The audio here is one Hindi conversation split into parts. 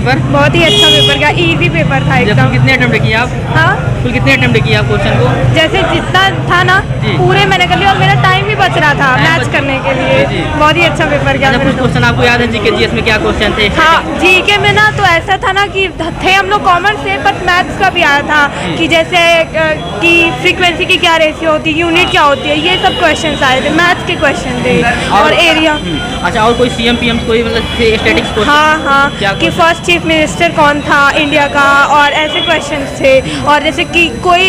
पेपर? बहुत ही अच्छा पेपर गया, इजी पेपर था एकदम। कितने अटेम्प्ट किए आप? हाँ, कुल कितने अटेम्प्ट किए आप क्वेश्चन को? जैसे जितना था ना जी। पूरे मैंने कर लिया और मेरा टाइम भी बच रहा था टाइम मैच बच- करने के लिए। जी। बहुत ही अच्छा पेपर गया अच्छा, मेरा कुछ तो। क्वेश्चन आपको याद है जीके जीएस में क्या क्वेश्चन थे? हाँ, जीके में ना तो ऐसा था ना कि थे हम लोग कॉमर्स से, बट मैथ्स का भी आया था जी। कि जैसे कि फ्रीक्वेंसी की क्या रेशियो होती है, यूनिट क्या होती है, ये सब क्वेश्चंस आए थे, मैथ्स के क्वेश्चन थे और एरिया। अच्छा, और कोई सीएम पीएम कोई मतलब थे स्टैटिक्स क्वेश्चन? हाँ हाँ, क्या कि फर्स्ट चीफ मिनिस्टर कौन था इंडिया का, और ऐसे क्वेश्चंस थे। और जैसे कि कोई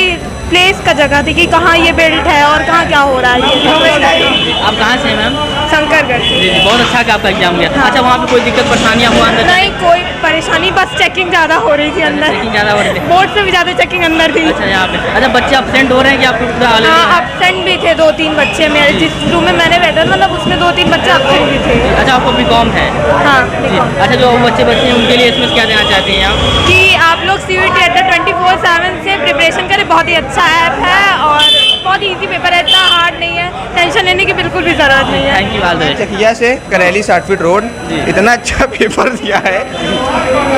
प्लेस का जगह थी कि कहाँ ये बेल्ट है और कहाँ क्या हो रहा है, ये सब क्वेश्चन। आप कहाँ से हैं मैम? शंकरगढ़ से। जी, बहुत अच्छा कि आपका एग्जाम गया। हाँ। अच्छा, वहाँ पे कोई दिक्कत परेशानियाँ हुआ अंदर? नहीं, कोई परेशानी, बस चेकिंग ज़्यादा हो रही थी अंदर। चेकिंग ज़्यादा हो रही थी? बोर्ड से भी ज़्यादा चेकिंग अंदर थी। अच्छा, यहाँ पे अच्छा बच्चे अपसेंट हो रहे हैं कि आपको पूरा हाल? हाँ, अपसेंट भी थे 2-3 बच्चे मेरे, जिस रूम में मैंने बैठा मतलब उसमें 2-3 बच्चे अपसेंट भी थे। अच्छा, आपको बीकॉम है? हाँ, जी। देखो अच्छा, जो बच्चे हैं उनके लिए इसमें क्या देना चाहते हैं आप? कि आप लोग CVT अड्डा 24/7 से प्रिपरेशन करें, बहुत ही अच्छा ऐप है और बहुत इजी पेपर है, इतना हार्ड नहीं है, टेंशन लेने की बिल्कुल भी ज़रूरत नहीं है। Thank you all the best. Chakia से करेली 60 फीट रोड, जी। इतना अच्छा पेपर दिया है,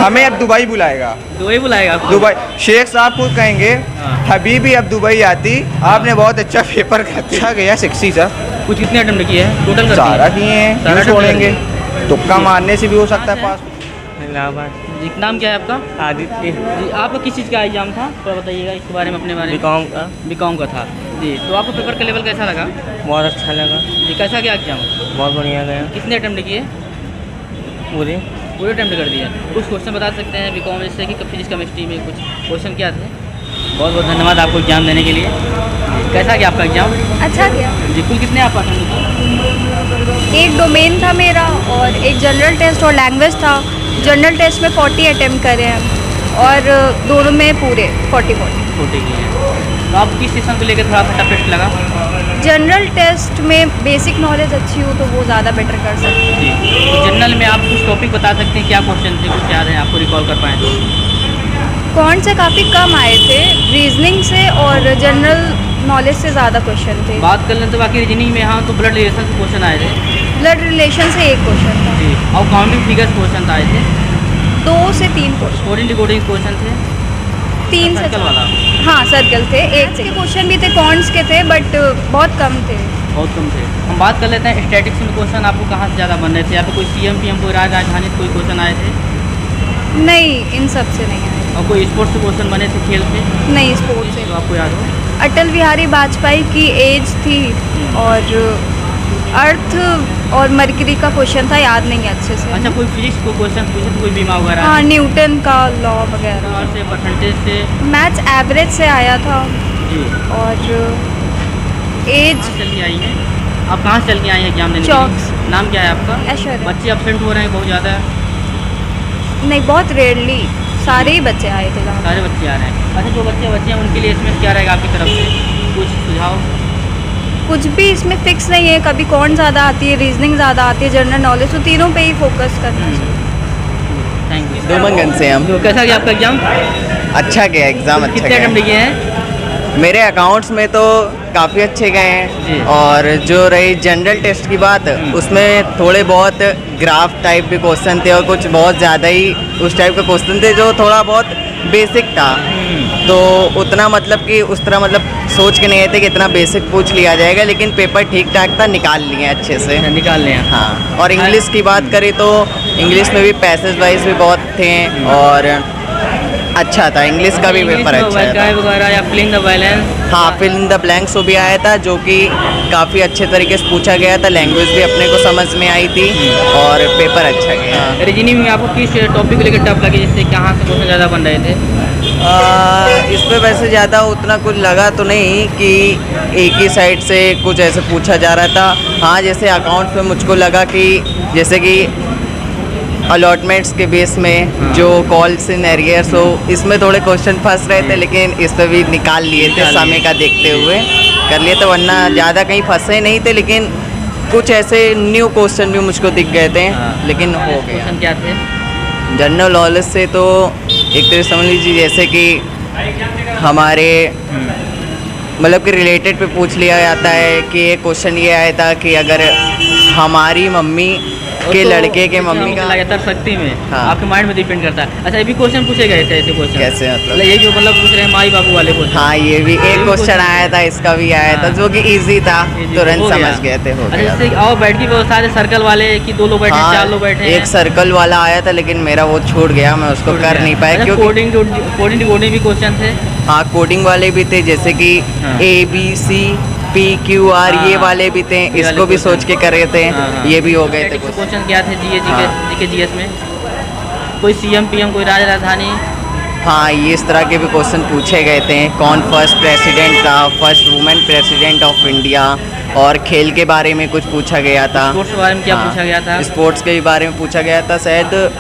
हमें अब दुबई बुलाएगा। दुबई बुलाएगा आपको? दुबई शेख साहब खुद कहेंगे हाँ। हबीबी अब दुबई आती, आपने बहुत अच्छा पेपर अच्छा गया। 60 सर कुछ कितने अटेम्प्ट किए हैं टोटल? कर सारा दिए? किए हैं, सारा क्यों attempt छोड़ेंगे, तुक्का मारने से भी हो सकता है पास। इलाहाबाद। जी, नाम क्या है आपका? आदित्य। जी, आपका किस चीज़ का एग्जाम था थोड़ा बताइएगा इसके बारे में, अपने बारे में। बीकॉम का। बीकॉम का था जी। तो आपको पेपर का लेवल कैसा लगा? बहुत अच्छा लगा, जी, कैसा गया एग्जाम? बहुत बढ़िया गया। कितने अटेम्प्ट किए? पूरे पूरे अटेम्प्ट कर दिए। कुछ क्वेश्चन बता सकते हैं बीकॉम जैसे कि फिजिक्स केमिस्ट्री में कुछ क्वेश्चन क्या थे? बहुत बहुत धन्यवाद आपको एग्जाम देने के लिए। जी, कैसा गया आपका एग्जाम? अच्छा गया। जी, कुल कितने आप अटेम्प्ट किए? एक डोमेन था मेरा और एक जनरल टेस्ट और लैंग्वेज था। जनरल टेस्ट में 40 अटेम्प्ट करे हैं और दोनों में पूरे 40-40। छोटे किए हैं। तो आप किस सेशन को लेकर थोड़ा सा टफेस्ट लगा? जनरल टेस्ट में बेसिक नॉलेज अच्छी हो तो वो ज़्यादा बेटर कर सकते हैं। जी, तो जनरल में आप कुछ टॉपिक बता सकते हैं क्या क्वेश्चन थे, कुछ याद है आपको रिकॉल कर पाएँ तो? कौन से काफ़ी कम आए थे, रीजनिंग से और जनरल नॉलेज से ज़्यादा क्वेश्चन थे। बात कर लें तो बाकी रीजनिंग में हाँ तो ब्लड रिलेशन से क्वेश्चन आए थे। ब्लड रिलेशन से एक क्वेश्चन था, जी, और काउंटिंग फिगर्स क्वेश्चन आए थे। 2 से 3 क्वेश्चन, कोडिंग डिकोडिंग क्वेश्चन थे। 3 से सर्कल 4। वाला हाँ, सर्कल थे। एक के क्वेश्चन भी थे, कॉन्ट्स के थे, बट बहुत कम थे। बहुत कम थे। हम बात कर लेते हैं स्टैटिक्स में क्वेश्चन आपको कहाँ से ज़्यादा बन रहे थे? यहाँ पे कोई CM PM कोई राजधानी से कोई क्वेश्चन आए थे? नहीं, इन सब से नहीं आए। और कोई स्पोर्ट्स से क्वेश्चन बने थे, खेल से? नहीं, स्पोर्ट्स से। तो आपको याद हो? अटल बिहारी वाजपेयी की एज थी और अर्थ और मरकरी का क्वेश्चन था, याद नहीं है अच्छे से। अच्छा, कोई फिजिक्स को क्वेश्चन पूछे थे, कोई बीमा वगैरह? हाँ, न्यूटन का लॉ वगैरह। और से परसेंटेज से? मैथ्स एवरेज से आया था जी। और एज कहाँ चल के आई हैं आप? कहाँ से चल के आई हैं एग्जाम देने के चौक। लिए? नाम क्या है आपका? ऐश्वर्या। बच्चे अपसेंट हो रहे हैं बहुत ज़्यादा? नहीं, बहुत रेयरली सारे ही बच्चे आए थे जहाँ। सारे बच्चे आ रहे हैं। अच्छा, जो बच्चे हैं उनके लिए इसमें क्या रहेगा आपकी तरफ से? कुछ सुझाव? कुछ भी इसमें फिक्स नहीं है, कभी कौन ज़्यादा आती है, रीजनिंग ज़्यादा आती है, जनरल नॉलेज, तो तीनों पे ही फोकस करना चाहिए। Thank you. दोमनगंज से हम। तो कैसा गया आपका एग्जाम? अच्छा गया एग्ज़ाम, अच्छा कितने गया। अटेम्प्ट किए हैं? मेरे अकाउंट्स में तो काफ़ी अच्छे गए जी। हैं और जो रही जनरल टेस्ट की बात, उसमें थोड़े बहुत ग्राफ टाइप के क्वेश्चन थे और कुछ बहुत ज़्यादा ही उस टाइप के क्वेश्चन थे जो थोड़ा बहुत बेसिक था। तो उतना मतलब कि उस तरह मतलब सोच के नहीं आए थे कि इतना बेसिक पूछ लिया जाएगा, लेकिन पेपर ठीक ठाक था, निकाल लिए अच्छे से। निकाल लें हैं। हाँ, और इंग्लिश की बात करें तो इंग्लिश में भी पैसेज वाइज भी बहुत थे और अच्छा था, इंग्लिश का भी पेपर अच्छा था। वगैरह या फिलिंग द बैलेंस? हाँ, फिल इन द ब्लैंक्स भी आया था जो कि काफ़ी अच्छे तरीके से पूछा गया था, लैंग्वेज भी अपने को समझ में आई थी और पेपर अच्छा गया। रीजनिंग में आपको किस टॉपिक को लेकर टफ लगे, जिससे कहाँ से क्वेश्चन ज़्यादा बन रहे थे? इस पे वैसे ज़्यादा उतना कुछ लगा तो नहीं कि एक ही साइड से कुछ ऐसे पूछा जा रहा था। हाँ, जैसे अकाउंट्स में मुझको लगा कि जैसे कि अलॉटमेंट्स के बेस में जो कॉल्स इन एरियर्स हो, इसमें थोड़े क्वेश्चन फंस रहे थे, लेकिन इस पर भी निकाल लिए थे, समय का देखते हुए कर लिए थे, वरना ज़्यादा कहीं फंसे नहीं थे, लेकिन कुछ ऐसे न्यू क्वेश्चन भी मुझको दिख गए थे, लेकिन हो गया। क्वेश्चन क्या थे? जनरल नॉलेज से तो एक तरह समझ लीजिए जैसे कि हमारे मतलब कि रिलेटेड पे पूछ लिया जाता है कि ये क्वेश्चन ये आया था कि अगर हमारी मम्मी के तो लड़के के मम्मी का लगातार शक्ति में हाँ। आपके माइंड में डिपेंड करता है। अच्छा, ये भी क्वेश्चन पूछे गए थे ऐसे क्वेश्चन? कैसे मतलब? ये जो मतलब पूछ रहे हैं माई बाबू वाले क्वेश्चन। हाँ, ये भी एक क्वेश्चन आया था, इसका भी आया था, हाँ। जो कि इजी था, Easy, तुरंत हो गया। समझ गए थे, हो अच्छा, गया। जैसे और बैठ की व्यवस्था है सर्कल वाले कि 2 लोग बैठे हैं, 4 लोग बैठे हैं? एक सर्कल वाला आया था, लेकिन मेरा वो छूट गया, मैं उसको कर नहीं पाया क्योंकि कोडिंग भी क्वेश्चन थे। हाँ, कोडिंग वाले भी थे, जैसे कि हाँ। ABCPQR ये हाँ। वाले भी थे, ये इसको वाले भी question। सोच के कर रहे थे, हाँ, हाँ। ये भी हो गए थे क्वेश्चन क्या थे हाँ। जीके जीएस में? कोई CM PM, कोई राजधानी? हाँ, ये इस तरह के भी क्वेश्चन पूछे गए थे। कौन फर्स्ट प्रेसिडेंट था, first women president of India, और खेल के बारे में कुछ पूछा गया था। स्पोर्ट्स के बारे में क्या पूछा गया था? स्पोर्ट्स के बारे में पूछा गया था, शायद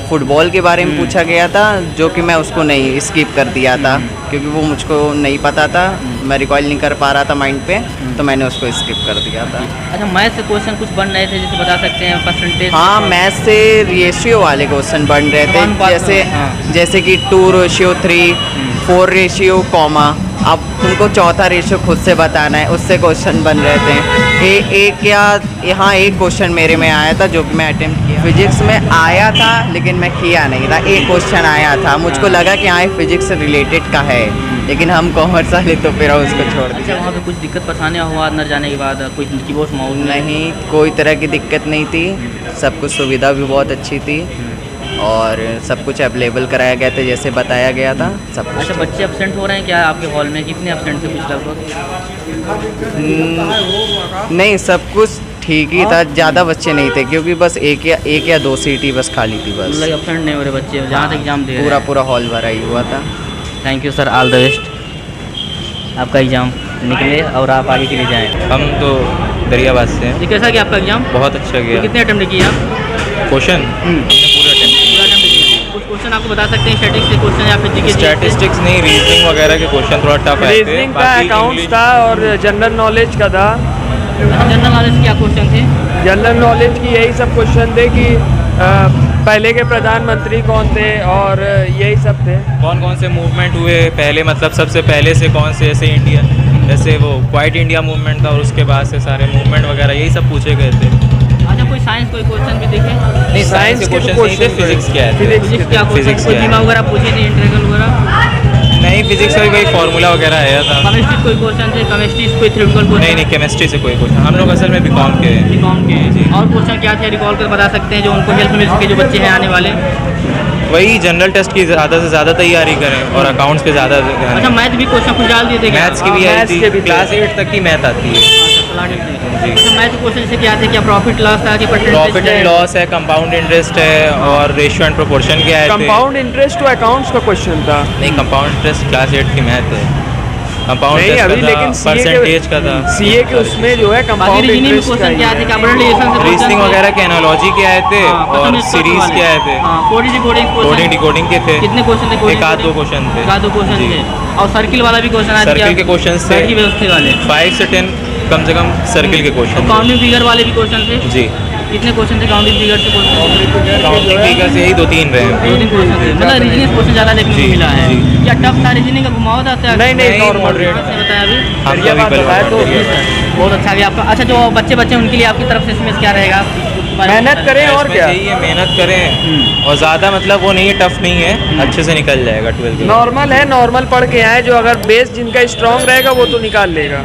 फुटबॉल के बारे में पूछा गया था, जो कि मैं उसको नहीं स्किप कर दिया था क्योंकि वो मुझको नहीं पता था, मैं रिकॉल नहीं कर पा रहा था माइंड पे, तो मैंने उसको स्किप कर दिया था। अच्छा, मैथ से क्वेश्चन कुछ बन रहे थे, जैसे बता सकते हैं परसेंटेज? हाँ, मैथ से रेशियो वाले क्वेश्चन बन रहे थे, अनुपात जैसे हाँ। जैसे कि 2:3, 4:, अब तुमको चौथा रेशियो खुद से बताना है, उससे क्वेश्चन बन रहे थे। एक क्वेश्चन मेरे में आया था जो कि मैं अटेम्प्ट किया। फिजिक्स में आया था लेकिन मैं किया नहीं था। एक क्वेश्चन आया था, मुझको लगा कि हाँ, फिजिक्स से रिलेटेड का है, लेकिन हम कॉमर्स वाले तो फिर उसको छोड़ अच्छा, दिया। वहाँ पे कुछ दिक्कत परेशानियाँ हुआ अंदर जाने के बाद? कोई कीबोर्ड माउस नहीं, कोई तरह की दिक्कत नहीं थी, सब कुछ सुविधा भी बहुत अच्छी थी और सब कुछ अवेलेबल कराया गया था जैसे बताया गया था, सब कुछ। अच्छा, बच्चे एब्सेंट हो रहे हैं क्या आपके हॉल में? कितने एब्सेंट थे कुछ लगभग? नहीं, सब कुछ ठीक ही था, ज़्यादा बच्चे नहीं थे क्योंकि बस एक या 2 सीट ही बस खाली थी बस। मतलब एब्सेंट नहीं हो रहे बच्चे जहाँ तक एग्जाम दे रहे हैं? पूरा हॉल भरा ही हुआ था। Thank you sir, all the best. आपका एग्ज़ाम निकले और आप आगे के लिए जाएँ। हम तो दरियाबाद से हैं। ये कैसा गया आपका एग्जाम? बहुत अच्छा तो गया। कितने अटेम्प्ट किए आप? क्वेश्चन हमने पूरा अटेम्प्ट पूरा attempt किया। कुछ क्वेश्चन आपको बता सकते हैं स्टैटिस्टिक्स से क्वेश्चन या फिर किया। जीके? स्टैटिस्टिक्स नहीं, रीजनिंग वगैरह के क्वेश्चन थोड़ा टफ आए थे। रीजनिंग था, बाकी अकाउंट्स इंग्लिश था और जनरल नॉलेज का था। जनरल नॉलेज क्या क्वेश्चन थे? जनरल नॉलेज की यही सब क्वेश्चन थे कि पहले के प्रधानमंत्री कौन थे और यही सब थे। कौन कौन से मूवमेंट हुए पहले, मतलब सबसे पहले से कौन से, जैसे इंडिया, जैसे वो क्वाइट इंडिया मूवमेंट था और उसके बाद से सारे मूवमेंट वगैरह यही सब पूछे गए थे। अच्छा, कोई साइंस कोई क्वेश्चन भी देखे? नहीं, साइंस के के तो क्वेश्चन नहीं थे, question फिजिक्स क्या है? Physics फिजिक्स क्या क्वेश्चन? Physics कोई क्या है? बीमा वगैरह पूछे थे, इंटीग्रल वगैरह? नहीं, फिजिक्स का भी वही फार्मूला वगैरह आया था। केमिस्ट्री कोई क्वेश्चन थे? केमिस्ट्री कोई थ्योरेटिकल क्वेश्चन? नहीं, केमिस्ट्री से कोई क्वेश्चन। हम लोग असल में बीकॉम के हैं। बीकॉम के जी। और क्वेश्चन क्या थे रिकॉल कर बता सकते हैं जो उनको हेल्प मिल सके, जो बच्चे हैं आने वाले? वही जनरल टेस्ट की ज़्यादा से ज़्यादा तैयारी करें और अकाउंट्स पे ज़्यादा ध्यान अच्छा, दें। मैथ भी क्वेश्चन कुछ डाल दिए थे क्या? मैथ्स की भी आई मैथ्स थी, के भी थे। क्लास 8 तक की मैथ आती है। जी। अच्छा, मैथ क्वेश्चन से क्या थे? क्या प्रॉफिट लॉस था कि प्रॉफिट एंड लॉस है, कंपाउंड इंटरेस्ट है और रेशियो एंड प्रोपोर्शन क्या है? कंपाउंड इंटरेस्ट तो अकाउंट्स का क्वेश्चन था। नहीं, कंपाउंड इंटरेस्ट क्लास 8 की मैथ है। कंपाउंड नहीं, अभी लेकिन परसेंटेज का था, सीए के उसमें जो है बाकी कंपाउंड रीजनिंग में इंटरेस्ट क्वेश्चन क्या थे? क्या रिलेशन से रीजनिंग वगैरह के एनालॉजी के आए थे और सीरीज के आए थे, कोडिंग डिकोडिंग कोडिंग डिकोडिंग के थे। कितने क्वेश्चन थे? एक आध 2 क्वेश्चन थे। एक आध 2 क्वेश्चन जी। थे। और सर्किल वाला भी क्वेश्चन आया था? सर्किल के क्वेश्चन थे, बैठ की व्यवस्था वाले 5 से 10 कम से कम सर्किल के क्वेश्चन काउंटिंग फिगर वाले भी क्वेश्चन थे? जी। कितने क्वेश्चन थे काउंटिंग फिगर से क्वेश्चन? काउंटिंग फिगर से यही 2-3 रहे हैं। 2-3 क्वेश्चन थे, मतलब रीजनिंग क्वेश्चन ज़्यादा देखने को जी, मिला है। जी। क्या टफ था रीजनिंग का? घुमाव था? नहीं, नहीं, नॉर्मल moderate। आपने बताया अभी हम तो बढ़िया अभी बात बताया तो बहुत अच्छा गया आपका। अच्छा, जो बच्चे उनके लिए आपकी तरफ से इसमें क्या रहेगा? मेहनत करें और इसमें क्या, यही है, मेहनत करें और ज़्यादा मतलब वो नहीं है, टफ नहीं है, अच्छे से निकल जाएगा 12th। नॉर्मल है, नॉर्मल पढ़ के आए, जो अगर बेस जिनका स्ट्रांग रहेगा वो तो निकाल लेगा।